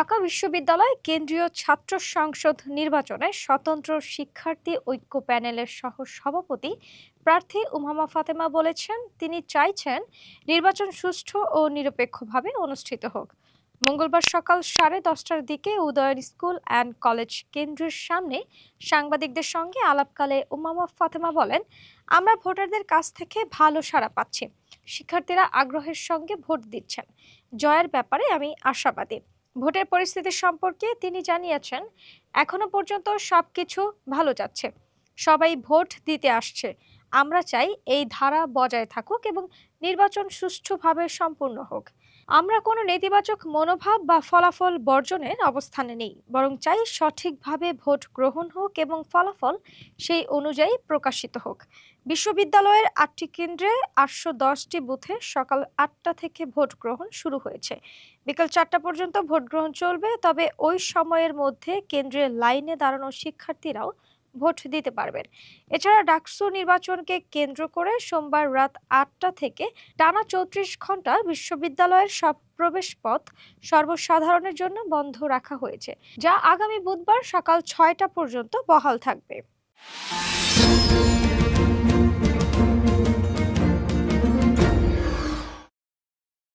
ঢাকা বিশ্ববিদ্যালয় কেন্দ্রীয় ছাত্র সংসদ নির্বাচনে স্বতন্ত্র শিক্ষার্থী ঐক্য প্যানেলের সহ সভাপতি প্রার্থী উমামা ফাতেমা বলেছেন, তিনি চাইছেন নির্বাচন সুষ্ঠু ও নিরপেক্ষভাবে অনুষ্ঠিত হোক। মঙ্গলবার সকাল 10:30টার দিকে উদয়ন স্কুল অ্যান্ড কলেজ কেন্দ্রের সামনে সাংবাদিকদের সঙ্গে আলাপকালে উমামা ফাতেমা বলেন, আমরা ভোটারদের কাছ থেকে ভালো সাড়া পাচ্ছি। শিক্ষার্থীরা আগ্রহের সঙ্গে ভোট দিচ্ছেন। জয়ের ব্যাপারে আমি আশাবাদী। ভোটের পরিস্থিতি সম্পর্কে তিনি জানিয়েছেন, এখনো পর্যন্ত সবকিছু ভালো যাচ্ছে। সবাই ভোট দিতে আসছে। আমরা চাই এই ধারা বজায় থাকুক এবং নির্বাচন সুষ্ঠুভাবে সম্পূর্ণ হোক। আমরা কোনো নেতিবাচক মনোভাব বা ফলাফল বর্জনের অবস্থানে নেই, বরং চাই সঠিকভাবে ভোট গ্রহণ হোক এবং ফলাফল সেই অনুযায়ী প্রকাশিত হোক। বিশ্ববিদ্যালয়ের 8টি কেন্দ্রে 810টি বুথে সকাল 8টা থেকে ভোট গ্রহণ শুরু হয়েছে। বিকাল 4টা পর্যন্ত ভোট গ্রহণ চলবে, তবে ওই সময়ের মধ্যে কেন্দ্রে লাইনে দাঁড়ানো শিক্ষার্থীরাও ভোট দিতে পারবেন। এছাড়া ডাকসু নির্বাচনকে কেন্দ্র করে সোমবার রাত 8টা থেকে টানা 34 ঘন্টা বিশ্ববিদ্যালয়ের সব প্রবেশপথ সর্বসাধারণের জন্য বন্ধ রাখা হয়েছে, যা আগামী বুধবার সকাল 6টা পর্যন্ত বহাল থাকবে।